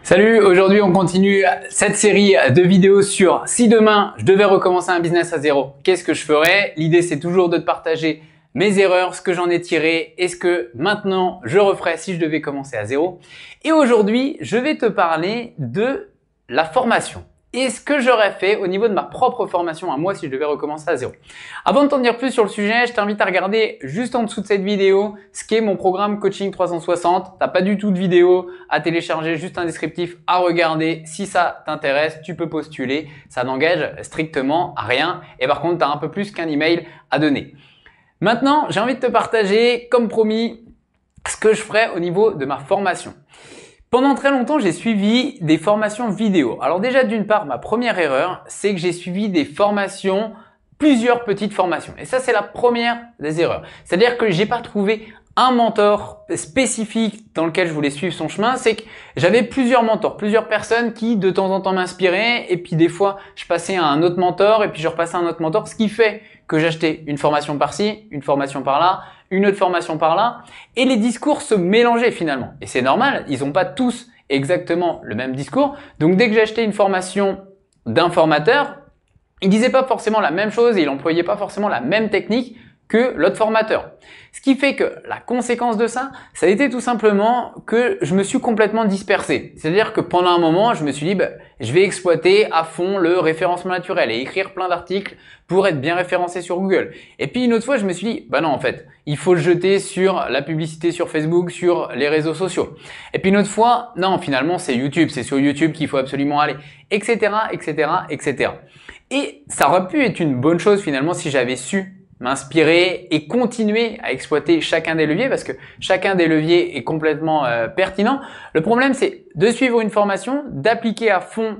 Salut, aujourd'hui on continue cette série de vidéos sur si demain je devais recommencer un business à zéro, qu'est-ce que je ferais? L'idée c'est toujours de te partager mes erreurs, ce que j'en ai tiré et ce que maintenant je referais si je devais commencer à zéro. Et aujourd'hui, je vais te parler de la formation et ce que j'aurais fait au niveau de ma propre formation à moi si je devais recommencer à zéro. Avant de t'en dire plus sur le sujet, je t'invite à regarder juste en dessous de cette vidéo ce qu'est mon programme Coaching 360. T'as pas du tout de vidéo à télécharger, juste un descriptif à regarder. Si ça t'intéresse, tu peux postuler. Ça n'engage strictement à rien. Et par contre, tu as un peu plus qu'un email à donner. Maintenant, j'ai envie de te partager, comme promis, ce que je ferais au niveau de ma formation. Pendant très longtemps, j'ai suivi des formations vidéo. Alors déjà, d'une part, ma première erreur, c'est que j'ai suivi des formations, plusieurs petites formations. Et ça, c'est la première des erreurs. C'est-à-dire que j'ai pas trouvé un mentor spécifique dans lequel je voulais suivre son chemin. C'est que j'avais plusieurs mentors, plusieurs personnes qui de temps en temps m'inspiraient. Et puis des fois, je passais à un autre mentor et puis je repassais à un autre mentor. Ce qui fait que j'achetais une formation par-ci, une formation par-là, une autre formation par-là. Et les discours se mélangeaient finalement. Et c'est normal, ils n'ont pas tous exactement le même discours. Donc dès que j'achetais une formation d'un formateur, il disait pas forcément la même chose et il employait pas forcément la même technique que l'autre formateur. Ce qui fait que la conséquence de ça, ça a été tout simplement que je me suis complètement dispersé. C'est-à-dire que pendant un moment, je me suis dit, je vais exploiter à fond le référencement naturel et écrire plein d'articles pour être bien référencé sur Google. Et puis une autre fois, je me suis dit, non en fait, il faut le jeter sur la publicité sur Facebook, sur les réseaux sociaux. Et puis une autre fois, non, finalement, c'est YouTube, c'est sur YouTube qu'il faut absolument aller, etc., etc., etc. Et ça aurait pu être une bonne chose finalement si j'avais su m'inspirer et continuer à exploiter chacun des leviers parce que chacun des leviers est complètement pertinent. Le problème, c'est de suivre une formation, d'appliquer à fond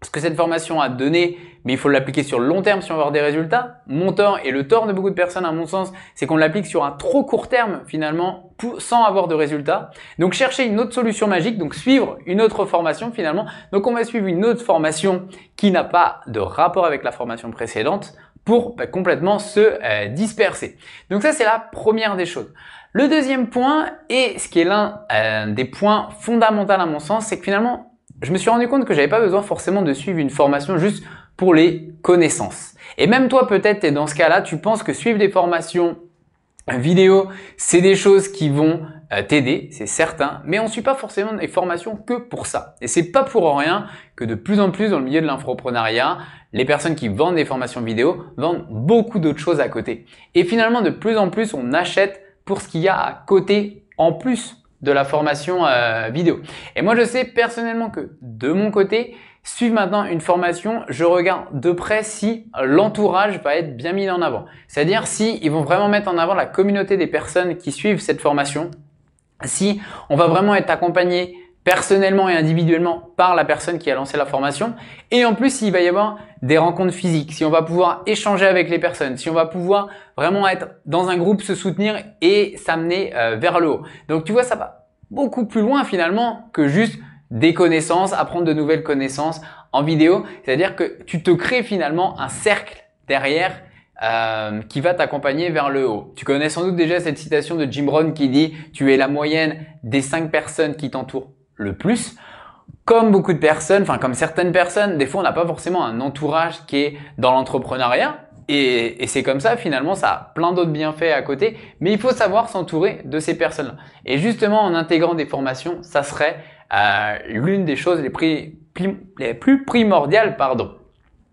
ce que cette formation a donné, mais il faut l'appliquer sur le long terme si on veut avoir des résultats. Mon tort et le tort de beaucoup de personnes à mon sens, c'est qu'on l'applique sur un trop court terme finalement sans avoir de résultats. Donc chercher une autre solution magique, donc suivre une autre formation finalement. Donc on va suivre une autre formation qui n'a pas de rapport avec la formation précédente pour complètement se disperser. Donc ça, c'est la première des choses. Le deuxième point, et ce qui est l'un des points fondamentaux à mon sens, c'est que finalement, je me suis rendu compte que j'avais pas besoin forcément de suivre une formation juste pour les connaissances. Et même toi, peut-être, tu es dans ce cas-là, tu penses que suivre des formations vidéo, c'est des choses qui vont t'aider, c'est certain, mais on ne suit pas forcément des formations que pour ça. Et c'est pas pour rien que de plus en plus dans le milieu de l'infoprenariat, les personnes qui vendent des formations vidéo vendent beaucoup d'autres choses à côté. Et finalement, de plus en plus, on achète pour ce qu'il y a à côté en plus de la formation vidéo. Et moi, je sais personnellement que de mon côté, suivre maintenant une formation, je regarde de près si l'entourage va être bien mis en avant. C'est-à-dire si ils vont vraiment mettre en avant la communauté des personnes qui suivent cette formation, si on va vraiment être accompagné personnellement et individuellement par la personne qui a lancé la formation. Et en plus, s'il va y avoir des rencontres physiques, si on va pouvoir échanger avec les personnes, si on va pouvoir vraiment être dans un groupe, se soutenir et s'amener vers le haut. Donc tu vois, ça va beaucoup plus loin finalement que juste des connaissances, apprendre de nouvelles connaissances en vidéo. C'est-à-dire que tu te crées finalement un cercle derrière qui va t'accompagner vers le haut. Tu connais sans doute déjà cette citation de Jim Rohn qui dit « Tu es la moyenne des 5 personnes qui t'entourent le plus ». Comme beaucoup de personnes, enfin comme certaines personnes, des fois on n'a pas forcément un entourage qui est dans l'entrepreneuriat. Et c'est comme ça, finalement, ça a plein d'autres bienfaits à côté. Mais il faut savoir s'entourer de ces personnes-là. Et justement, en intégrant des formations, ça serait l'une des choses les plus primordiales.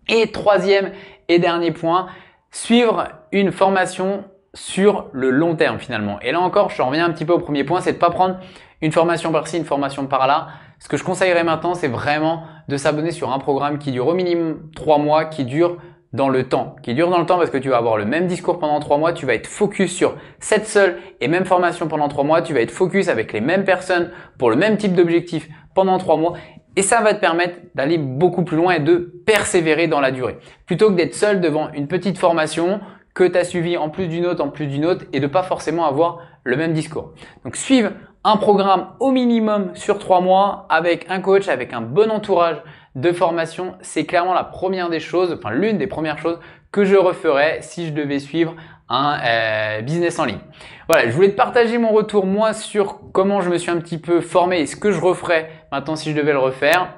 Et troisième et dernier point, suivre une formation sur le long terme finalement. Et là encore, je reviens un petit peu au premier point, c'est de ne pas prendre une formation par-ci, une formation par-là. Ce que je conseillerais maintenant, c'est vraiment de s'abonner sur un programme qui dure au minimum 3 mois, qui dure dans le temps, parce que tu vas avoir le même discours pendant 3 mois, tu vas être focus sur cette seule et même formation pendant 3 mois, tu vas être focus avec les mêmes personnes pour le même type d'objectif pendant 3 mois et ça va te permettre d'aller beaucoup plus loin et de persévérer dans la durée. Plutôt que d'être seul devant une petite formation que tu as suivi en plus d'une autre et de pas forcément avoir le même discours. Donc suivre un programme au minimum sur 3 mois avec un coach, avec un bon entourage de formation, c'est clairement la première des choses, enfin l'une des premières choses que je referais si je devais suivre un business en ligne. Voilà, je voulais te partager mon retour moi sur comment je me suis un petit peu formé et ce que je referais maintenant si je devais le refaire.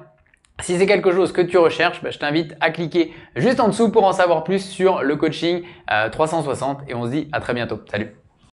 Si c'est quelque chose que tu recherches, je t'invite à cliquer juste en dessous pour en savoir plus sur le coaching 360 et on se dit à très bientôt. Salut!